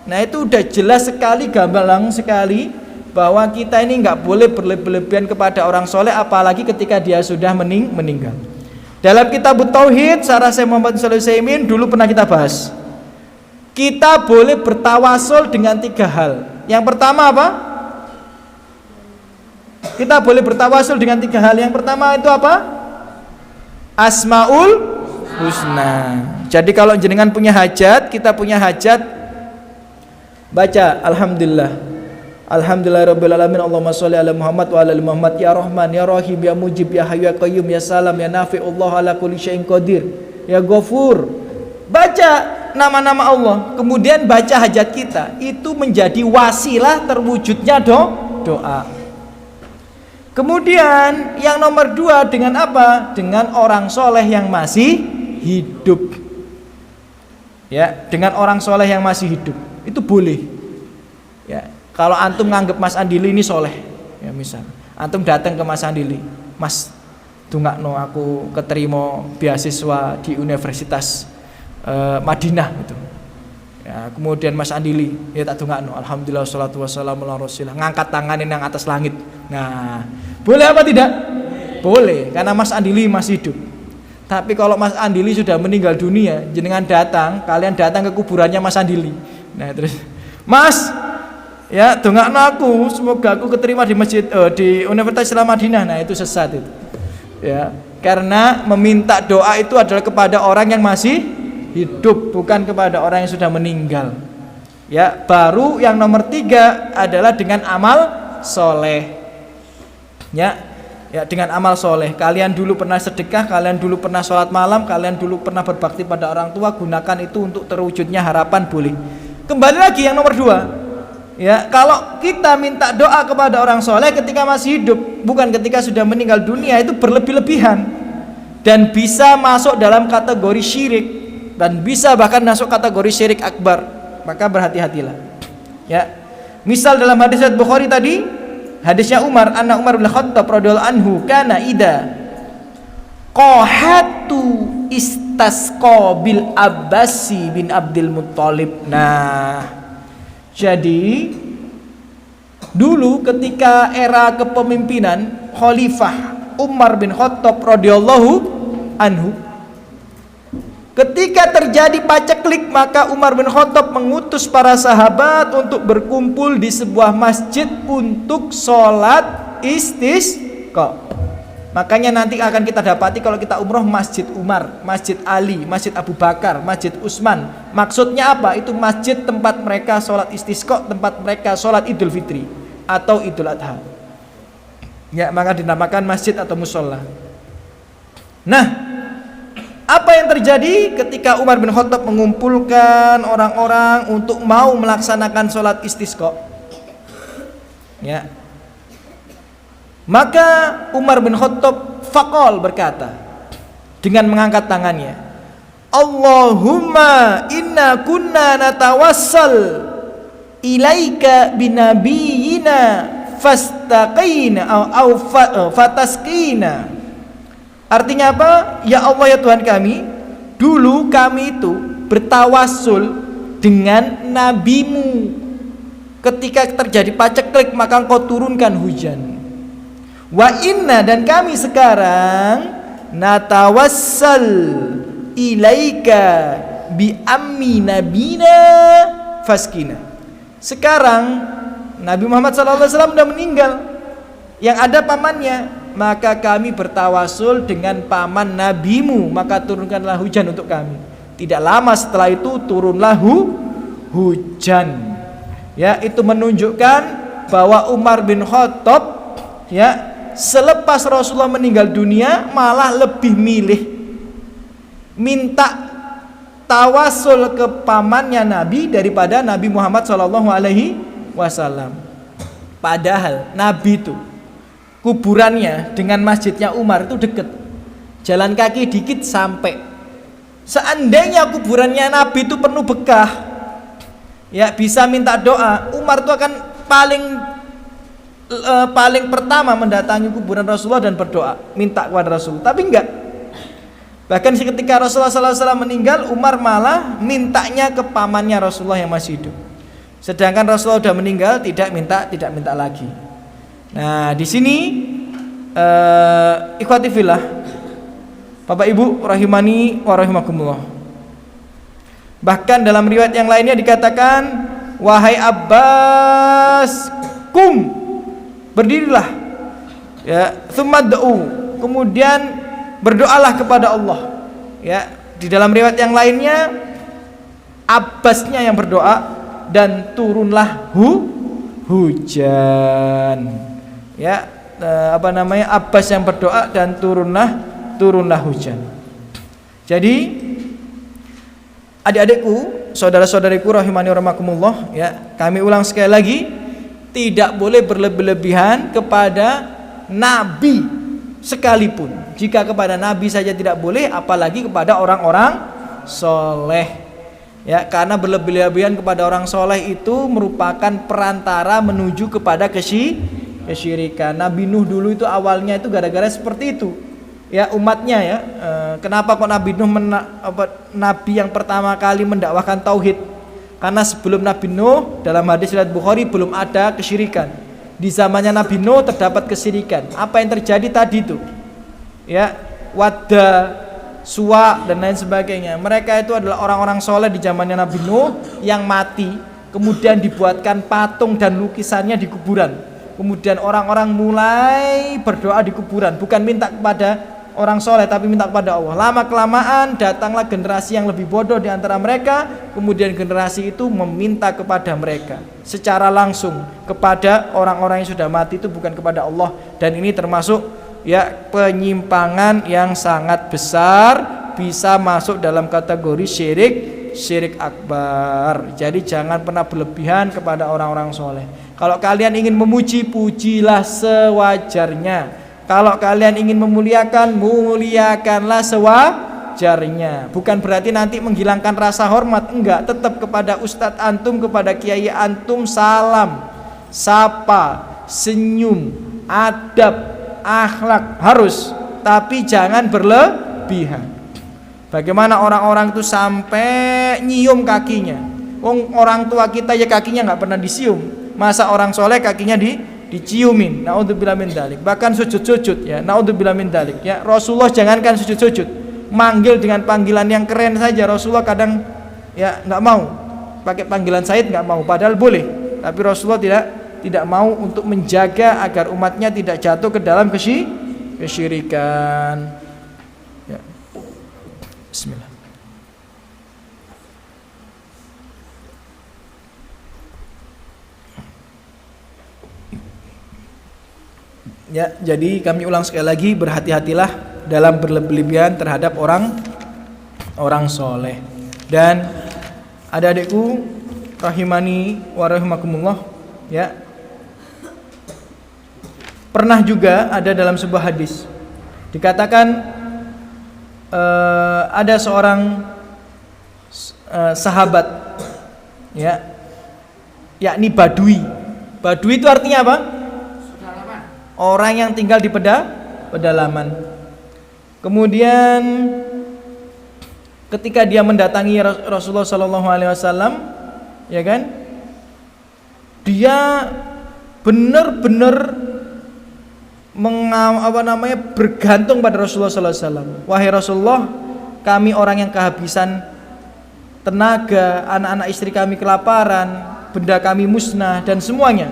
Nah itu udah jelas sekali, gamblang sekali bahwa kita ini nggak boleh berlebih-lebihan kepada orang soleh, apalagi ketika dia sudah meninggal. Dalam kitab Tauhid Syarah Syekh Muhammad Shalih Utsaimin dulu pernah kita bahas, kita boleh bertawasul dengan 3 hal. Yang pertama apa? Kita boleh bertawasul dengan 3 hal. Yang pertama itu apa? Asmaul Husna. Jadi kalau jenengan punya hajat, kita punya hajat, baca Alhamdulillah, Alhamdulillah Rabbil Alamin, Allahumma sholli ala Muhammad wa ala ali Muhammad, ya Rahman, ya Rahim, ya Mujib, ya Hayyu, ya Qayyum, ya Salam, ya Nafi, Allah ala kulli syai'in qadir, ya Ghafur. Baca nama-nama Allah, kemudian baca hajat kita, itu menjadi wasilah terwujudnya doa. Kemudian yang nomor 2 dengan apa? Dengan orang soleh yang masih hidup. Ya, dengan orang soleh yang masih hidup itu boleh. Ya, kalau antum nganggep Mas Andili ini soleh, ya misal, antum datang ke Mas Andili, Mas, dungakno aku keterima beasiswa di Universitas Madinah gitu. Ya, kemudian Mas Andili, ya tak dungakno, alhamdulillah wassalatu wassalamu ala rasulillah, ngangkat tanganin yang atas langit. Nah, boleh apa tidak? Boleh, karena Mas Andili masih hidup. Tapi kalau Mas Andili sudah meninggal dunia, jenengan datang, kalian datang ke kuburannya Mas Andili. Nah, terus, Mas, ya dongakno aku, semoga aku keterima di masjid di Universitas Islam Madinah. Nah, itu sesat itu. Ya, karena meminta doa itu adalah kepada orang yang masih hidup, bukan kepada orang yang sudah meninggal. Ya, baru yang nomor 3 adalah dengan amal soleh. Ya, dengan amal soleh. Kalian dulu pernah sedekah, kalian dulu pernah sholat malam, kalian dulu pernah berbakti pada orang tua, gunakan itu untuk terwujudnya harapan, boleh. Kembali lagi yang nomor 2. Ya, kalau kita minta doa kepada orang soleh ketika masih hidup, bukan ketika sudah meninggal dunia, itu berlebih-lebihan dan bisa masuk dalam kategori syirik, dan bisa bahkan masuk kategori syirik akbar. Maka berhati-hatilah. Ya, misal dalam hadis Bukhari tadi, hadisnya Umar, anna Umar bin Khattab radhiyallahu anhu kana ida qahatu istasqa bil Abbasi bin Abdul Muttalib. Nah, jadi dulu ketika era kepemimpinan Khalifah Umar bin Khattab radhiyallahu anhu, ketika terjadi paceklik, maka Umar bin Khattab mengutus para sahabat untuk berkumpul di sebuah masjid untuk sholat istisqa. Makanya nanti akan kita dapati kalau kita umroh, Masjid Umar, Masjid Ali, Masjid Abu Bakar, Masjid Utsman. Maksudnya apa? Itu masjid tempat mereka sholat istisqa, tempat mereka sholat Idul Fitri atau Idul Adha. Ya, maka dinamakan masjid atau musola. Nah, apa yang terjadi ketika Umar bin Khattab mengumpulkan orang-orang untuk mau melaksanakan sholat istisqa? Ya, maka Umar bin Khattab faqal, berkata dengan mengangkat tangannya, Allahumma inna kunna natawassal ilaika binabiyina fastaqina au fataskina. Artinya apa? Ya Allah, ya Tuhan kami, dulu kami itu bertawasul dengan nabimu. Ketika terjadi paceklik, maka engkau turunkan hujan. Wa inna, dan kami sekarang natawassal ilaika bi ammi nabina faskina. Sekarang Nabi Muhammad SAW sudah meninggal, yang ada pamannya, maka kami bertawasul dengan paman nabimu, maka turunkanlah hujan untuk kami. Tidak lama setelah itu turunlah hujan. Ya, itu menunjukkan bahwa Umar bin Khattab, ya, selepas Rasulullah meninggal dunia malah lebih milih minta tawasul ke pamannya Nabi daripada Nabi Muhammad SAW. Padahal Nabi itu kuburannya dengan masjidnya Umar itu deket, jalan kaki dikit sampai. Seandainya kuburannya Nabi itu penuh bekah, ya bisa minta doa, Umar itu akan paling pertama mendatangi kuburan Rasulullah dan berdoa, minta kepada Rasul. Tapi enggak. Bahkan ketika Rasulullah SAW meninggal, Umar malah mintanya ke pamannya Rasulullah yang masih hidup. Sedangkan Rasulullah sudah meninggal, tidak minta lagi. Nah, di sini ikhwati fillah, Bapak Ibu rahimani wa rahimakumullah. Bahkan dalam riwayat yang lainnya dikatakan, wahai Abbas, kum, berdirilah, ya, tsumma du'u, kemudian berdoalah kepada Allah. Ya, di dalam riwayat yang lainnya Abbasnya yang berdoa dan turunlah hujan. Ya, Abbas yang berdoa dan turunlah hujan. Jadi adik-adikku, saudara-saudariku rahimani wa rahimakumullah, ya, kami ulang sekali lagi, tidak boleh berlebih-lebihan kepada nabi sekalipun. Jika kepada nabi saja tidak boleh, apalagi kepada orang-orang soleh, ya, karena berlebih-lebihan kepada orang soleh itu merupakan perantara menuju kepada kesyirikan. Nabi Nuh dulu itu awalnya itu gara-gara seperti itu, ya, umatnya, ya. Kenapa kok Nabi Nuh nabi yang pertama kali mendakwahkan tauhid? Karena sebelum Nabi Nuh, dalam hadis riwayat Bukhari, belum ada kesyirikan. Di zamannya Nabi Nuh terdapat kesyirikan. Apa yang terjadi tadi itu? Ya, Wadda, Suwa dan lain sebagainya. Mereka itu adalah orang-orang soleh di zamannya Nabi Nuh yang mati, kemudian dibuatkan patung dan lukisannya di kuburan. Kemudian orang-orang mulai berdoa di kuburan, bukan minta kepada orang soleh tapi minta kepada Allah. Lama kelamaan datanglah generasi yang lebih bodoh di antara mereka. Kemudian generasi itu meminta kepada mereka secara langsung kepada orang-orang yang sudah mati, itu bukan kepada Allah. Dan ini termasuk, ya, penyimpangan yang sangat besar, bisa masuk dalam kategori syirik akbar. Jadi jangan pernah berlebihan kepada orang-orang soleh. Kalau kalian ingin memuji, pujilah sewajarnya. Kalau kalian ingin memuliakan, muliakanlah sewajarnya. Bukan berarti nanti menghilangkan rasa hormat, enggak. Tetap kepada ustadz antum, kepada kiai antum salam, sapa, senyum, adab, akhlak harus, tapi jangan berlebihan. Bagaimana orang-orang itu sampai nyium kakinya? Orang tua kita ya kakinya nggak pernah disium, masa orang soleh kakinya diciumin? Naudzubillah min dzalik. Bahkan sujud-sujud, ya, naudzubillah min dzalik, ya. Rasulullah jangankan sujud-sujud, manggil dengan panggilan yang keren saja Rasulullah kadang, ya, nggak mau. Pakai panggilan Said nggak mau, padahal boleh, tapi Rasulullah tidak mau untuk menjaga agar umatnya tidak jatuh ke dalam kesyirikan. Ya. Bismillah. Ya, jadi kami ulang sekali lagi, berhati-hatilah dalam berlebihan terhadap orang soleh. Dan adik-adikku rahimani wa rahimakumullah, ya, pernah juga ada dalam sebuah hadis dikatakan ada seorang sahabat, ya, yakni Badui. Badui itu artinya apa? Orang yang tinggal di pedalaman. Kemudian ketika dia mendatangi Rasulullah SAW, ya kan, dia benar-benar bergantung pada Rasulullah SAW. Wahai Rasulullah, kami orang yang kehabisan tenaga, anak-anak istri kami kelaparan, benda kami musnah dan semuanya.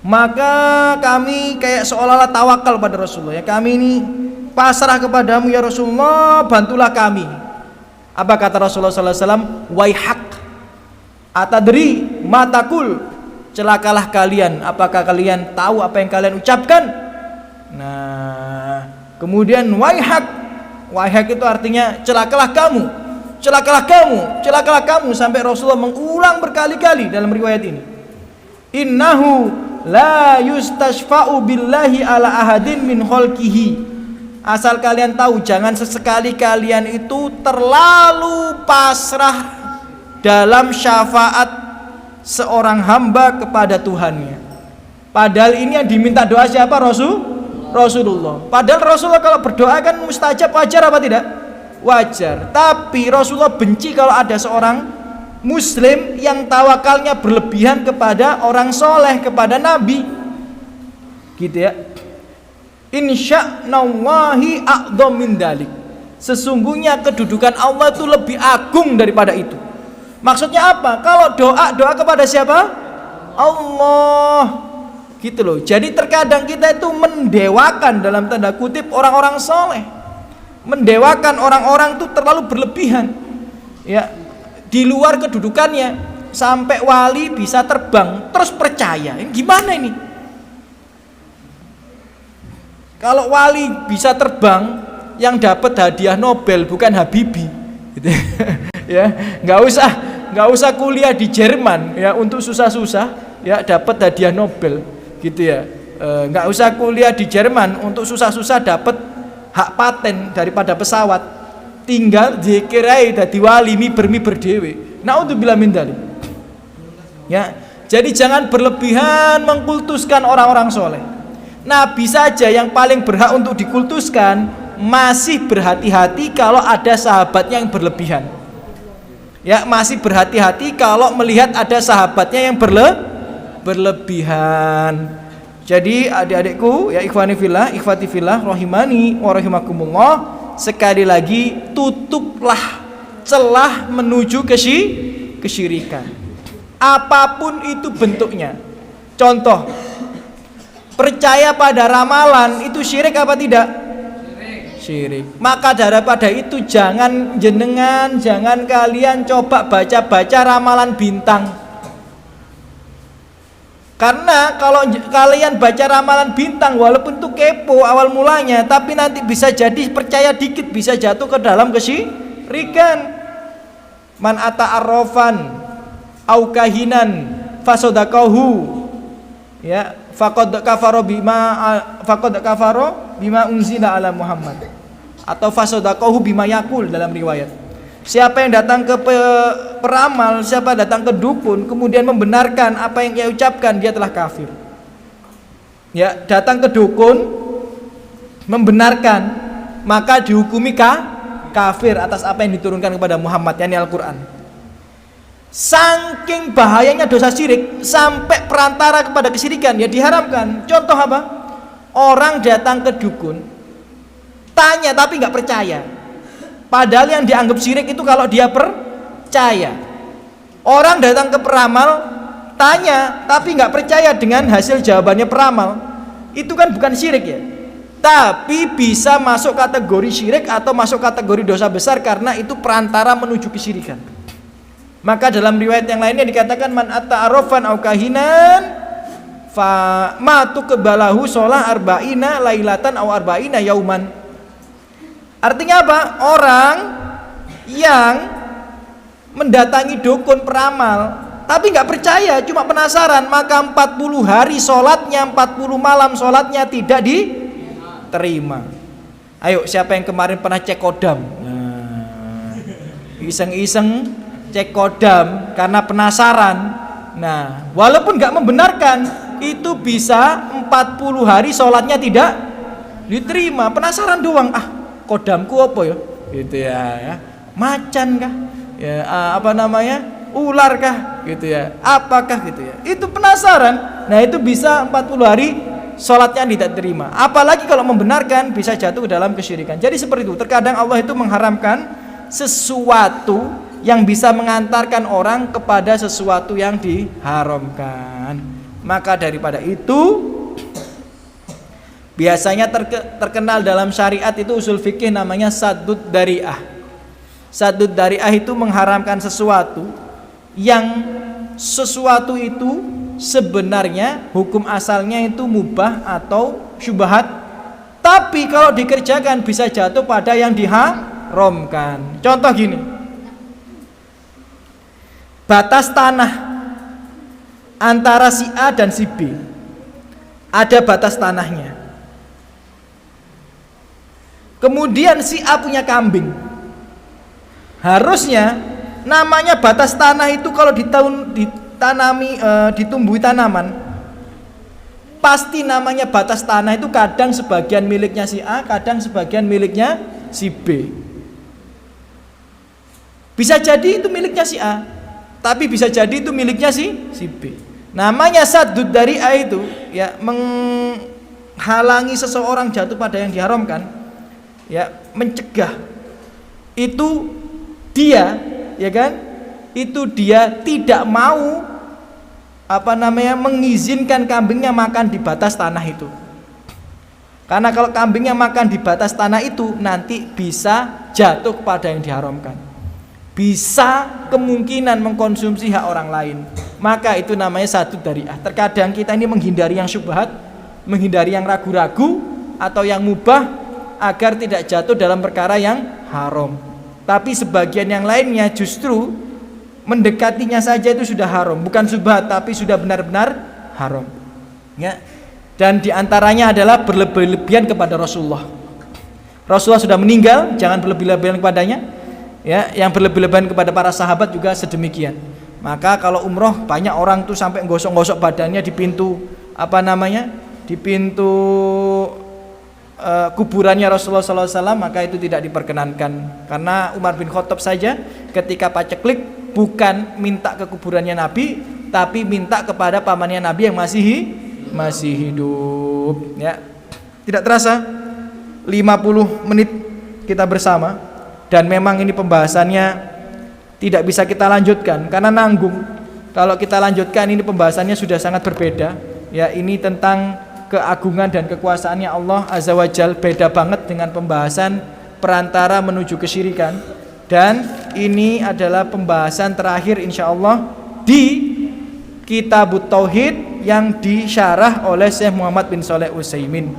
Maka kami kayak seolah-olah tawakal pada Rasulullah, ya, kami ini pasrah kepadamu ya Rasulullah, bantulah kami. Apa kata Rasulullah SAW? Waihak, atadri matakul, celakalah kalian, apakah kalian tahu apa yang kalian ucapkan? Nah, kemudian waihak itu artinya celakalah kamu. celakalah kamu, sampai Rasulullah mengulang berkali-kali dalam riwayat ini. Innahu la yustashfa'u billahi ala ahadin min khalqihi. Asal kalian tahu, jangan sesekali kalian itu terlalu pasrah dalam syafaat seorang hamba kepada Tuhannya. Padahal ini yang diminta doa siapa? Rasulullah. Padahal Rasulullah kalau berdoa kan mustajab, wajar apa tidak? Wajar. Tapi Rasulullah benci kalau ada seorang muslim yang tawakalnya berlebihan kepada orang soleh, kepada Nabi, gitu ya. Insya'nallahi a'dham min dalik. Sesungguhnya kedudukan Allah itu lebih agung daripada itu. Maksudnya apa? Kalau doa kepada siapa? Allah, gitu loh. Jadi terkadang kita itu mendewakan dalam tanda kutip orang-orang soleh, mendewakan orang-orang itu terlalu berlebihan, ya, di luar kedudukannya, sampai wali bisa terbang terus percaya. Gimana ini? Kalau wali bisa terbang, yang dapat hadiah Nobel bukan Habibie, gitu. Ya, nggak usah kuliah di Jerman ya untuk susah-susah ya dapat hadiah Nobel, gitu ya. Nggak usah kuliah di Jerman untuk susah-susah dapat hak paten daripada pesawat. Tinggal dikirai dadi wali miber dhewe. Naudzubillah min dzalik. Ya, jadi jangan berlebihan mengkultuskan orang-orang soleh. Nabi saja yang paling berhak untuk dikultuskan masih berhati-hati kalau ada sahabatnya yang berlebihan. Ya, masih berhati-hati kalau melihat ada sahabatnya yang berlebihan. Jadi adik-adikku ya, ikhwani fillah, ikhwati fillah, rahimani wa rahimakumullah, sekali lagi tutuplah celah menuju kesyirikan. Apapun itu bentuknya. Contoh, percaya pada ramalan itu syirik apa tidak? Syirik. Maka daripada itu jangan kalian coba baca-baca ramalan bintang. Karena kalau kalian baca ramalan bintang, walaupun itu kepo awal mulanya, tapi nanti bisa jadi percaya dikit bisa jatuh ke dalam kesyirikan. Man ata arrofan au kahinan fasodakahu, ya, faqad kafaro bima unzila ala Muhammad, atau fasodakahu bima yakul dalam riwayat. Siapa yang datang ke peramal, siapa datang ke dukun kemudian membenarkan apa yang ia ucapkan, dia telah kafir. Ya, datang ke dukun membenarkan, maka dihukumi kafir atas apa yang diturunkan kepada Muhammad, yakni Al-Qur'an. Saking bahayanya dosa syirik sampai perantara kepada kesyirikan, ya diharamkan. Contoh apa? Orang datang ke dukun, tanya tapi nggak percaya. Padahal yang dianggap syirik itu kalau dia percaya. Orang datang ke peramal, tanya tapi nggak percaya dengan hasil jawabannya peramal, itu kan bukan syirik ya, tapi bisa masuk kategori syirik atau masuk kategori dosa besar karena itu perantara menuju kesyirikan. Maka dalam riwayat yang lainnya dikatakan man atta arrafan au kahinan fa matu kebalahu sholah arba'ina lailatan au arba'ina yauman. Artinya apa? Orang yang mendatangi dukun peramal tapi nggak percaya, cuma penasaran, maka 40 hari sholatnya, 40 malam sholatnya tidak diterima. Ayo, siapa yang kemarin pernah cek kodam? Nah, iseng-iseng cek kodam karena penasaran. Nah, walaupun nggak membenarkan, itu bisa 40 hari sholatnya tidak diterima. Penasaran doang, kodamku apa ya? Gitu ya. Macan kah? Ya, apa namanya? Ular kah? Gitu ya. Apakah gitu ya? Itu penasaran. Nah, itu bisa 40 hari sholatnya tidak diterima. Apalagi kalau membenarkan, bisa jatuh ke dalam kesyirikan. Jadi seperti itu. Terkadang Allah itu mengharamkan sesuatu yang bisa mengantarkan orang kepada sesuatu yang diharamkan. Maka daripada itu, biasanya terkenal dalam syariat itu usul fikih namanya saddud dari'ah. Saddud dari'ah itu mengharamkan sesuatu yang sesuatu itu sebenarnya hukum asalnya itu mubah atau syubhat, tapi kalau dikerjakan bisa jatuh pada yang diharamkan. Contoh gini, batas tanah antara si A dan si B. Ada batas tanahnya. Kemudian si A punya kambing. Harusnya namanya batas tanah itu kalau ditumbuhi tanaman, pasti namanya batas tanah itu kadang sebagian miliknya si A, kadang sebagian miliknya si B. Bisa jadi itu miliknya si A, tapi bisa jadi itu miliknya si B. Namanya saddud dari A itu ya, menghalangi seseorang jatuh pada yang diharamkan, ya, mencegah. Itu dia, ya kan? Itu dia tidak mau mengizinkan kambingnya makan di batas tanah itu. Karena kalau kambingnya makan di batas tanah itu nanti bisa jatuh pada yang diharamkan. Bisa kemungkinan mengkonsumsi hak orang lain. Maka itu namanya saddud dari A. Terkadang kita ini menghindari yang syubhat, menghindari yang ragu-ragu atau yang mubah agar tidak jatuh dalam perkara yang haram. Tapi sebagian yang lainnya justru mendekatinya saja itu sudah haram, bukan syubhat tapi sudah benar-benar haram. Ya. Dan diantaranya adalah berlebih-lebihan kepada Rasulullah. Rasulullah sudah meninggal, jangan berlebih-lebihan kepadanya. Ya, yang berlebih-lebihan kepada para sahabat juga sedemikian. Maka kalau umroh banyak orang tuh sampai gosok-gosok badannya di pintu di pintu kuburannya Rasulullah SAW, maka itu tidak diperkenankan. Karena Umar bin Khattab saja ketika paceklik bukan minta ke kuburannya Nabi, tapi minta kepada pamannya Nabi yang masih hidup. Ya, tidak terasa 50 menit kita bersama. Dan memang ini pembahasannya tidak bisa kita lanjutkan karena nanggung. Kalau kita lanjutkan ini pembahasannya sudah sangat berbeda. Ya, ini tentang keagungan dan kekuasaannya Allah Azza wa Jalla, beda banget dengan pembahasan perantara menuju kesyirikan. Dan ini adalah pembahasan terakhir insyaallah di Kitabut Tauhid yang disyarah oleh Syekh Muhammad bin Shalih Utsaimin.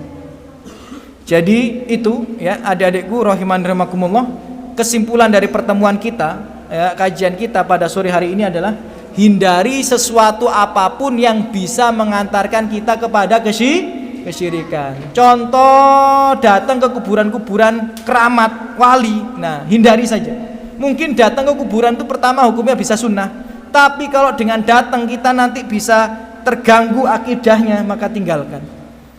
Jadi itu ya adik-adikku rahimakumullah. Kesimpulan dari pertemuan kita, ya, kajian kita pada sore hari ini adalah hindari sesuatu apapun yang bisa mengantarkan kita kepada kesyirikan. Contoh datang ke kuburan-kuburan keramat wali, nah hindari saja. Mungkin datang ke kuburan itu pertama hukumnya bisa sunnah, tapi kalau dengan datang kita nanti bisa terganggu akidahnya, maka tinggalkan.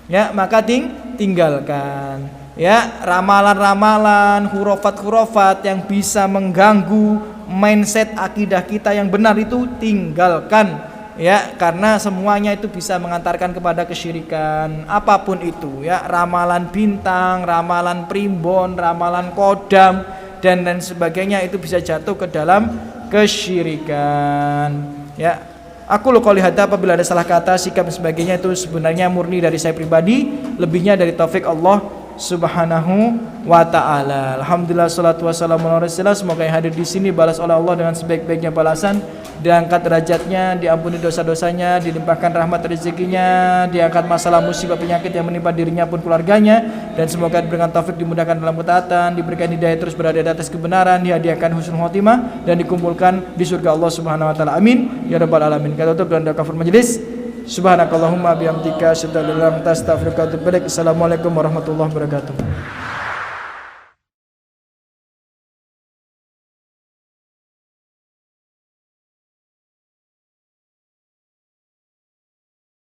Ya, maka tinggalkan. Ya, ramalan-ramalan, hurafat-hurafat yang bisa mengganggu mindset akidah kita yang benar itu tinggalkan. Ya, karena semuanya itu bisa mengantarkan kepada kesyirikan. Apapun itu, ya, ramalan bintang, ramalan primbon, ramalan kodam dan lain sebagainya itu bisa jatuh ke dalam kesyirikan. Ya, aku qouli hadza, apabila ada salah kata, sikap dan sebagainya itu sebenarnya murni dari saya pribadi, lebihnya dari taufik Allah Subhanahu wa ta'ala. Alhamdulillah, salatu wassalamu ala rasulillah. Semoga yang hadir di sini balas oleh Allah dengan sebaik-baiknya balasan, diangkat derajatnya, diampuni dosa-dosanya, dilimpahkan rahmat rezekinya, diangkat masalah musibah penyakit yang menimpa dirinya pun keluarganya, dan semoga diberikan taufik, dimudahkan dalam ketaatan, diberikan hidayah terus berada di atas kebenaran, dihadiahkan husnul khotimah dan dikumpulkan di surga Allah Subhanahu wa ta'ala. Amin ya rabbal alamin. Kita tutup dengan doa kafaratul majelis. Subhanakallahumma bihamdika asyhadu an la ilaha illa anta astaghfiruka wa atubu ilaik. Assalamualaikum warahmatullahi wabarakatuh.